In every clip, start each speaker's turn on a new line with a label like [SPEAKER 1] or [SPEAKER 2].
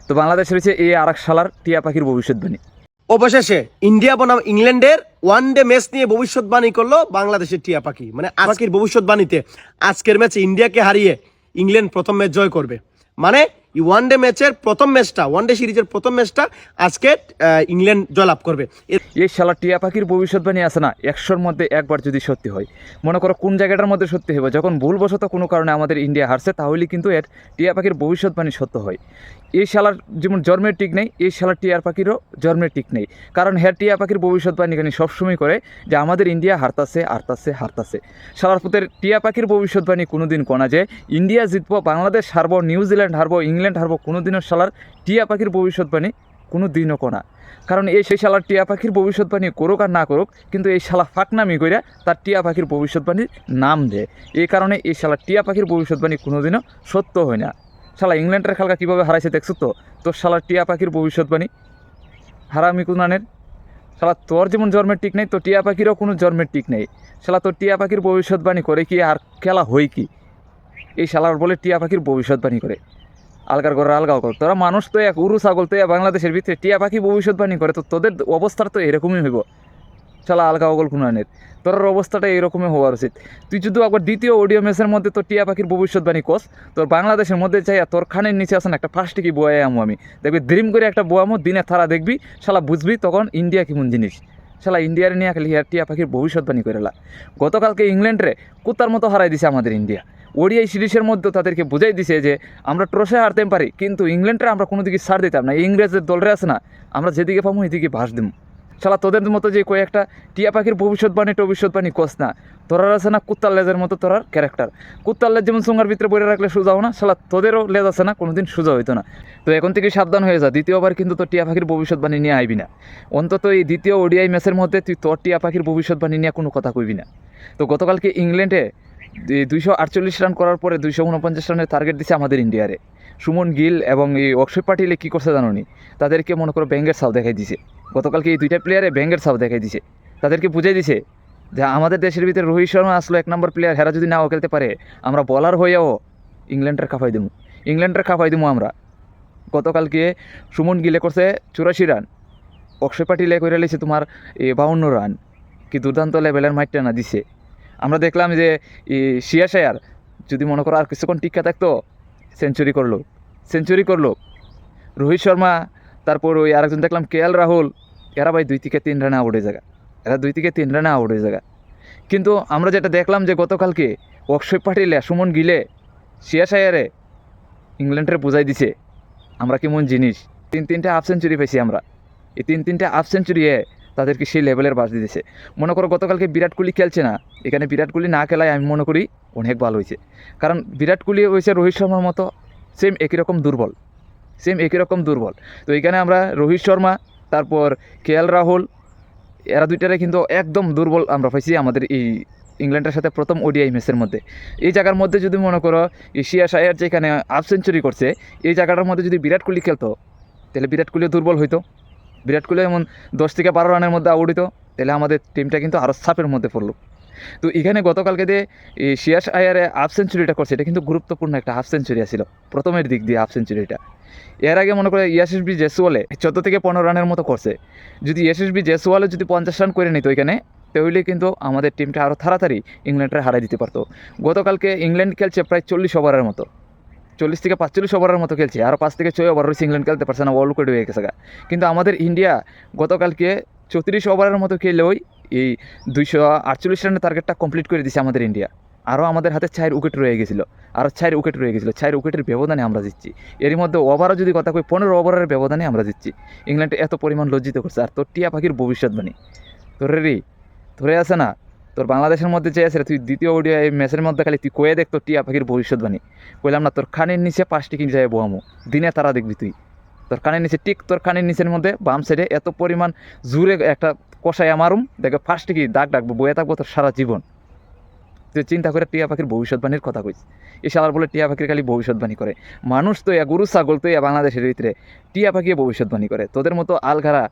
[SPEAKER 1] তো বাংলাদেশের হচ্ছে এই আর এক সালার টিয়া পাখির ভবিষ্যৎবাণী।
[SPEAKER 2] অবশেষে ইন্ডিয়া বনাম ইংল্যান্ডের ওয়ানডে ম্যাচ নিয়ে ভবিষ্যৎবাণী করলো বাংলাদেশের টিয়া পাখি। মানে পাখির ভবিষ্যৎবাণীতে আজকের ম্যাচে ইন্ডিয়াকে হারিয়ে ইংল্যান্ড প্রথম ম্যাচ জয় করবে। মানে ওয়ানডে ম্যাচের প্রথম ম্যাচটা, ওয়ানডে সিরিজের প্রথম ম্যাচটা আজকে ইংল্যান্ড জয়লাভ করবে।
[SPEAKER 1] এই শালা টিয়া পাখির ভবিষ্যৎবাণী আছে না, 100-র মধ্যে একবার যদি সত্যি হয়, মনে করো কোন জায়গাটার মধ্যে সত্যি হবে, যখন ভুলবশত কোনো কারণে আমাদের ইন্ডিয়া হারছে, তাহলে কিন্তু এর টিয়া পাখির ভবিষ্যৎবাণী সত্য হয়। এই শালার যেমন জন্মের ঠিক নেই, এই শালার টিয়া পাখিরও জন্মের ঠিক নেই। কারণ হ্যাঁ, টিয়া পাখির ভবিষ্যৎবাণী এখানে সবসময় করে যে আমাদের ইন্ডিয়া হারতাছে। শালার পুতের টিয়া পাখির ভবিষ্যৎবাণী কোনোদিন কোনা যে ইন্ডিয়া জিতবো, বাংলাদেশ হারবো, নিউজিল্যান্ড হারবো, ইংল্যান্ড হারবো, কোনোদিনও শালার টিয়া পাখির ভবিষ্যৎবাণী কোনো দিনও কোনা। কারণ এই সেই শালার টিয়া পাখির ভবিষ্যৎবাণী করুক আর না করুক, কিন্তু এই শালা ফাঁকনামি কইরা তার টিয়া পাখির ভবিষ্যৎবাণীর নাম দেয়। এই কারণে এই শালার টিয়া পাখির ভবিষ্যৎবাণী কোনোদিনও সত্য হয় না। শালা ইংল্যান্ডের খেলকা কীভাবে হারাইছে দেখছো তো, তোর শালার টিয়া পাখির ভবিষ্যৎবাণী হারামি কুনানের। শালা তোর যেমন জন্মের ঠিক নেই, তো টিয়া পাখিরও কোনো জন্মের ঠিক নেই। শালা তোর টিয়া পাখির ভবিষ্যৎবাণী করে কি আর খেলা হয় কি? এই শালার বলে টিয়া পাখির ভবিষ্যৎবাণী করে। আলগার করে আলগাও কর, তোরা মানুষ তো এক উরু ছাগল তো বাংলাদেশের ভিতরে টিয়া পাখি ভবিষ্যৎবাণী করে, তো তোদের অবস্থাটা তো এরকমই হইব। শালা আলগা অগল কুনানের, তোর অবস্থাটা এরকমই হওয়ার উচিত। তুই যদি আবার দ্বিতীয় অডিও ম্যাচের মধ্যে তোর টিয়া পাখির ভবিষ্যৎবাণী কোস, তোর বাংলাদেশের মধ্যে চাই তোর খানের নিচে আসেন একটা প্লাস্টিকই বয়ে আমো আমি, দেখবি ড্রিম করে একটা বোয়ামো দিনে তারা দেখবি, শালা বুঝবি তখন ইন্ডিয়া কেমন জিনিস। শালা ইন্ডিয়ার নিয়ে খালি টিয়া পাখির ভবিষ্যৎবাণী করেলা। গতকালকে ইংল্যান্ডরে কুত্তার মতো হারাই দিছে আমাদের ইন্ডিয়া। ওডিআই সিরিজের মধ্যে তাদেরকে বুঝাই দিছে যে আমরা ট্রসে হারতে পারি, কিন্তু ইংল্যান্ডরে আমরা কোনো দিকে ছাড় দিতাম না। ইংরেজের দলরে আছে না, আমরা যেদিকে পাবো এদিকে ভাস দিব। শালা তোদের মতো যে কয়েকটা টিয়া পাখির ভবিষ্যৎবাণী কোস না, তোরার আছে না কুত্তার লেজের মতো তোরার ক্যারেক্টার। কুত্তার লেজ যেমন সুঙ্গার ভিতরে বইরে রাখলে সোজাও না, শালা তোদেরও লেজ আছে না, কোনোদিন সোজা হইতো না। তো এখন থেকে সাবধান হয়ে যা, দ্বিতীয়বার কিন্তু তোর টিয়া পাখির ভবিষ্যৎবাণী নিয়ে আইবি না। অন্তত এই দ্বিতীয় ওডিআই ম্যাচের মধ্যে তুই তোর টিয়া পাখির ভবিষ্যৎবাণী নিয়ে কোনো কথা কইবি না। তো গতকালকে ইংল্যান্ডে 248 রান করার পরে 249 রানের টার্গেট দিছে আমাদের ইন্ডিয়ারে। সুমন গিল এবং এই অক্ষয় পাটিলে কী করছে জানো নি, তাদেরকে মনে করো ব্যাঙ্গের ছাও দেখাই দিছে। গতকালকে এই দুইটা প্লেয়ারে ব্যাঙ্গের ছাও দেখাই দিছে, তাদেরকে বুঝাই দিছে যে আমাদের দেশের ভিতরে রোহিত শর্মা আসলো 1 নম্বর প্লেয়ার, হেরা যদি নাও খেলতে পারে আমরা বলার হয়েও ইংল্যান্ডের খাফাই দেবো আমরা। গতকালকে সুমন গিলে করছে 84 রান, অক্ষয় পাটিলে করে লেছে তোমার 52 রান, কি দুর্দান্ত লেভেলের মাইটটা না দিছে। আমরা দেখলাম যে শ্রেয়াস আয়ার যদি মনে করো আর কিছুক্ষণ টিক্কা থাকতো সেঞ্চুরি করলো। রোহিত শর্মা, তারপর ওই আরেকজন দেখলাম KL রাহুল, এরা ভাই 2 থেকে 3 রানে আউট হয়ে জায়গা। কিন্তু আমরা যেটা দেখলাম যে গতকালকে অক্ষয় পাটিলে, সুমন গিলে, শ্রেয়াস আয়ারে ইংল্যান্ডের বুঝাই দিছে আমরা কেমন জিনিস। 3-3টে হাফ সেঞ্চুরি পাইছি আমরা। এই 3-3টে হাফ সেঞ্চুরিয়ে তাদেরকে সেই লেভেলের বাস দিতেছে। মনে করো গতকালকে বিরাট কোহলি খেলছে না, এখানে বিরাট কোহলি না খেলায় আমি মনে করি অনেক ভালো হয়েছে। কারণ বিরাট কোহলি হয়েছে রোহিত শর্মার মতো সেম একই রকম দুর্বল। তো এখানে আমরা রোহিত শর্মা, তারপর KL রাহুল, এরা দুইটারে কিন্তু একদম দুর্বল আমরা পাইছি আমাদের এই ইংল্যান্ডের সাথে প্রথম ওডিআই ম্যাচের মধ্যে। এই জায়গার মধ্যে যদি মনে করো শ্রেয়াস আয়ার যেখানে হাফ সেঞ্চুরি করছে, এই জায়গাটার মধ্যে যদি বিরাট কোহলি খেলতো, তাহলে বিরাট কোহলিও দুর্বল হইতো। বিরাট কোহলি এমন 10 থেকে 12 রানের মধ্যে আউট হইতো, তাহলে আমাদের টিমটা কিন্তু আরও চাপের মধ্যে পড়লো। তো এখানে গতকালকে যে শ্রেয়াস আয়ারে হাফ সেঞ্চুরিটা করছে, এটা কিন্তু গুরুত্বপূর্ণ একটা হাফ সেঞ্চুরি ছিল প্রথমের দিক দিয়ে হাফ সেঞ্চুরিটা। এর আগে মনে করে ইয়াশাসবি জয়সওয়ালে 14 থেকে 15 রানের মতো করছে। যদি ইয়াশাসবি জয়সওয়ালে যদি 50 রান করে নিত ওইখানে, তাহলে কিন্তু আমাদের টিমটা আরও তাড়াতাড়ি ইংল্যান্ডের হারাই দিতে পারতো। গতকালকে ইংল্যান্ড খেলছে প্রায় 40 ওভারের মতো, 40 থেকে 45 ওভারের মতো খেলছে, আরও 5 থেকে 6 ওভার রয়েছে, ইংল্যান্ড খেলতে পারছে না, ওয়ার্ল্ড উইকেট হয়ে গেছে। কিন্তু আমাদের ইন্ডিয়া গতকালকে 34 ওভারের মতো খেলেও এই 248 রানের টার্গেটটা কমপ্লিট করে দিছে আমাদের ইন্ডিয়া। আরও আমাদের হাতে 4 উইকেট রয়ে গেছিলো, 4 উইকেটের ব্যবধানে আমরা জিতছি। এর মধ্যে ওভারও যদি কথা কই 15 ওভারের ব্যবধানে আমরা জিতছি। ইংল্যান্ডে এত পরিমাণ লজ্জিত করছে। আর তোর টিয়া পাখির ভবিষ্যৎবাণী ধরে আছে না, তোর বাংলাদেশের মধ্যে যে আছে, তুই দ্বিতীয় ওডিআই ম্যাচের মধ্যে খালি তুই কয়ে দেখ তোর টিয়া পাখির ভবিষ্যৎবাণী। কইলাম না তোর কানের নিচে 5টি কিনে যায় বোয়ামো, দিনে তারা দেখবি তুই। তোর কানের নিচে তোর কানের নিচের মধ্যে বাম সাইডে এত পরিমাণ জোরে একটা কষায় মারুম, দেখবে 5টি কি দাগ ডাকবো, বয়ে থাকবো তোর সারা জীবন। তুই চিন্তা করে টিয়া পাখির ভবিষ্যৎবাণীর কথা কইস। এই শালার বলে টিয়া পাখির খালি ভবিষ্যৎবাণী করে। মানুষ তো গরু ছাগল তো বাংলাদেশের ভিতরে টিয়া পাখি ভবিষ্যৎবাণী করে। তোদের মতো আলঘারা,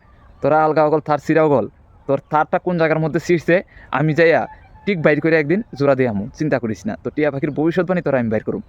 [SPEAKER 1] তোরা আলগা অগল থার সিরাওগল, তোর থারটা কোন জায়গার মধ্যে ছিঁড়ছে আমি যাইয়া ঠিক বাইর করে একদিন জোড়া দিয়ে আমু, চিন্তা করিস না। তো টিয়া পাখির ভবিষ্যৎবাণী তোরা আমি বাইর করুম।